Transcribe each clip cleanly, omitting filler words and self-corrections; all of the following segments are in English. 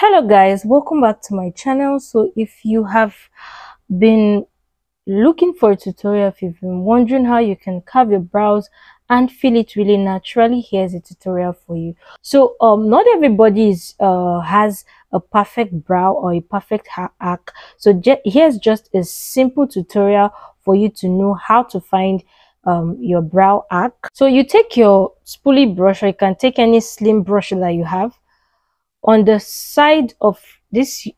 Hello guys, welcome back to my channel. So if you have been looking for a tutorial, if you've been wondering how you can carve your brows and feel it really naturally, here's a tutorial for you. So not everybody has a perfect brow or a perfect arc. So here's just a simple tutorial for you to know how to find your brow arc. So you take your spoolie brush, or you can take any slim brush that you have. On the side of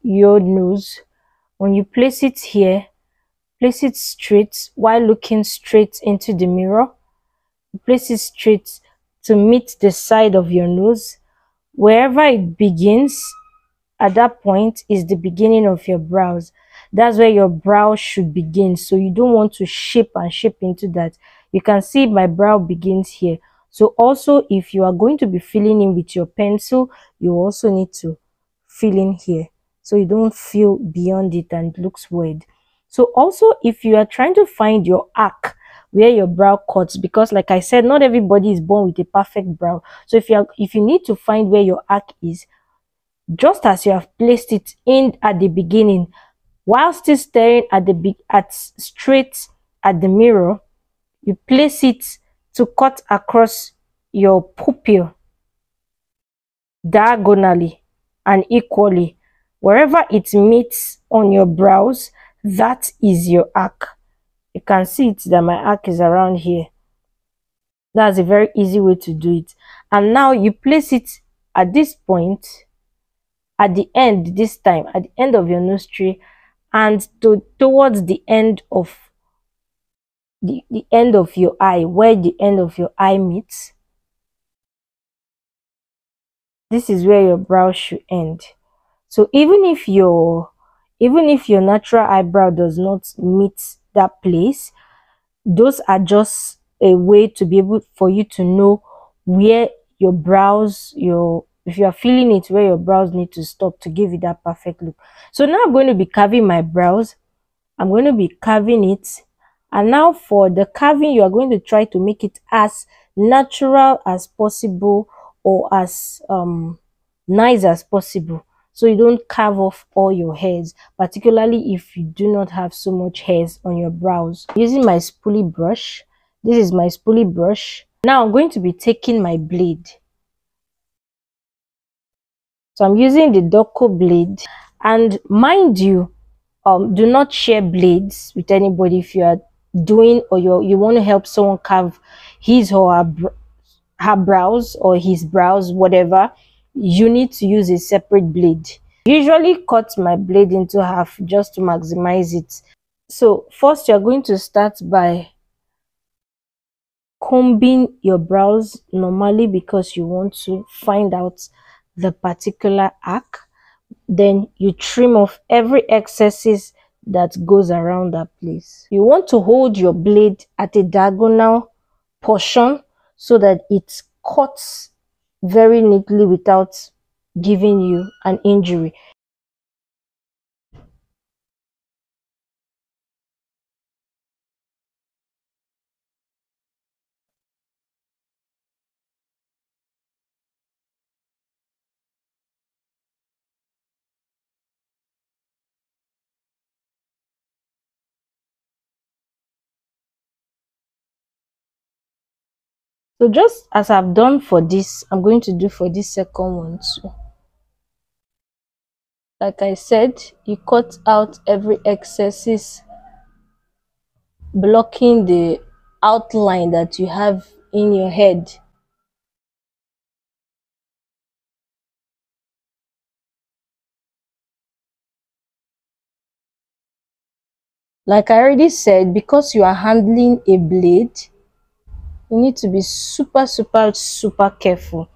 your nose, when you place it here, place it straight while looking straight into the mirror. Place it straight to meet the side of your nose. Wherever it begins, at that point is the beginning of your brows. That's where your brow should begin. So you don't want to shape into that. You can see my brow begins here. So also, if you are going to be filling in with your pencil, you also need to fill in here so you don't feel beyond it and it looks weird. So also, if you are trying to find your arc where your brow cuts, because like I said, not everybody is born with a perfect brow. So if you need to find where your arc is, just as you have placed it in at the beginning, while still staring at straight at the mirror, you place it to cut across your pupil diagonally and equally. Wherever it meets on your brows, that is your arc. You can see it that my arc is around here. That's a very easy way to do it. And now you place it at this point, at the end, this time at the end of your nose tree, and towards the end of the end of your eye, where the end of your eye meets. This is where your brow should end. So even if your natural eyebrow does not meet that place, those are just a way to be able for you to know where your brows, if you are feeling it, where your brows need to stop to give it that perfect look. So now I'm going to be carving my brows. I'm going to be carving it. And now for the carving, you are going to try to make it as natural as possible, or as nice as possible, so you don't carve off all your hairs, particularly if you do not have so much hairs on your brows. Using my spoolie brush, this is my spoolie brush. Now I'm going to be taking my blade. So I'm using the Doko blade, and mind you, do not share blades with anybody. If you are doing, or you want to help someone carve his or her brows, or his brows, whatever, you need to use a separate blade. Usually cut my blade into half just to maximize it. So first, you're going to start by combing your brows normally, because you want to find out the particular arc. Then you trim off every excesses that goes around that place. You want to hold your blade at a diagonal portion so that it cuts very neatly without giving you an injury. So just as I've done for this, I'm going to do for this second one too. Like I said, you cut out every excesses blocking the outline that you have in your head. Like I already said, because you are handling a blade, you need to be super careful.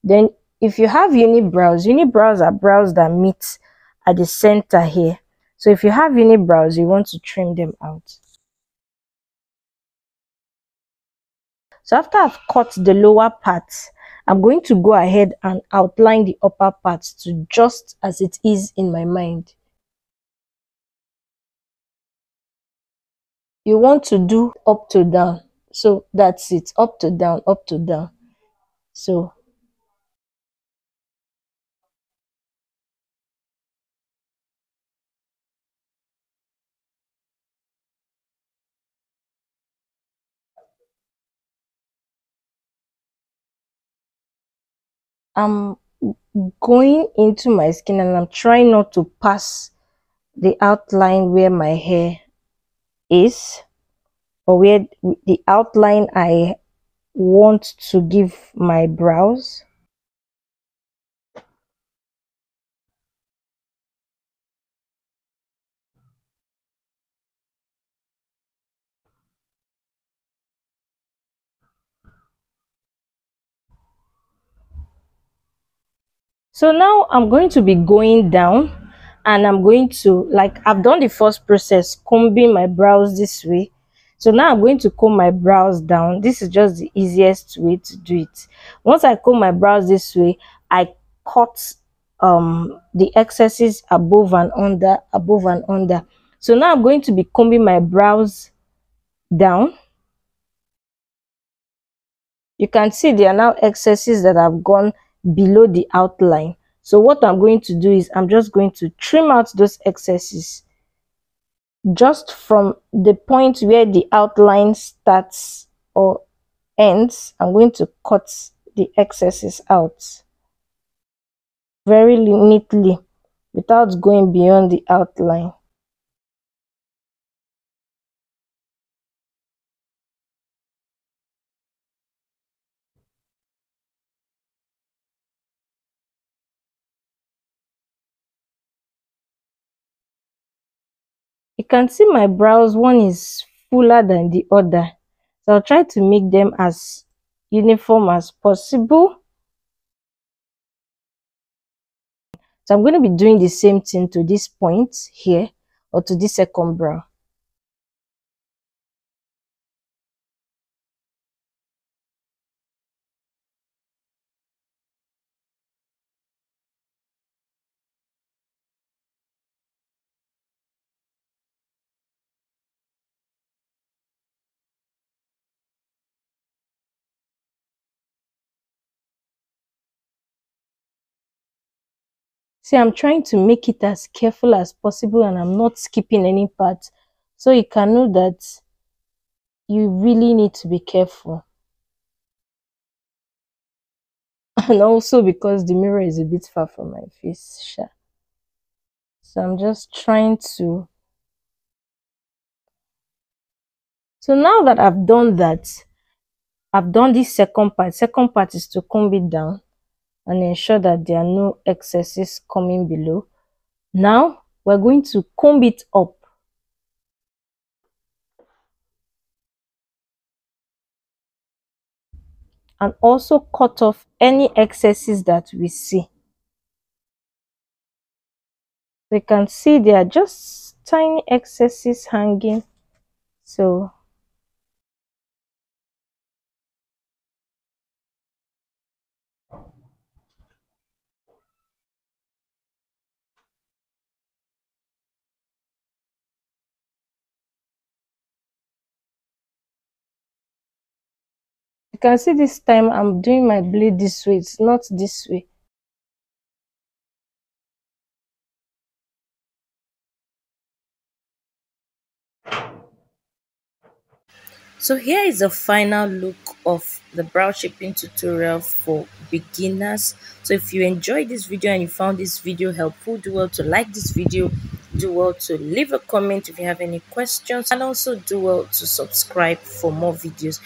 Then if you have unibrows are brows that meet at the center here. So if you have unibrows, you want to trim them out. So after I've cut the lower parts, I'm going to go ahead and outline the upper parts to just as it is in my mind. You want to do up to down. So that's it, up to down, up to down. So I'm going into my skin and I'm trying not to pass the outline where my hair is, or where the outline I want to give my brows. So now I'm going to be going down, and I'm going to, like, I've done the first process, combing my brows this way. So now I'm going to comb my brows down. This is just the easiest way to do it. Once I comb my brows this way, I cut the excesses above and under, above and under. So now I'm going to be combing my brows down. You can see there are now excesses that have gone below the outline. So what I'm going to do is I'm just going to trim out those excesses just from the point where the outline starts or ends. I'm going to cut the excesses out very neatly without going beyond the outline. You can see my brows, one is fuller than the other. So I'll try to make them as uniform as possible. So I'm going to be doing the same thing to this point here, or to this second brow. See, I'm trying to make it as careful as possible, and I'm not skipping any part. So you can know that you really need to be careful. And also because the mirror is a bit far from my face. Sure. So I'm just trying to. So now that I've done that, I've done this second part. Second part is to comb it down and ensure that there are no excesses coming below. Now we're going to comb it up and also cut off any excesses that we see. So you can see there are just tiny excesses hanging. So you can see this time I'm doing my blade this way, it's not this way. So here is a final look of the brow shaping tutorial for beginners. So if you enjoyed this video and you found this video helpful, do well to like this video, do well to leave a comment if you have any questions, and also do well to subscribe for more videos.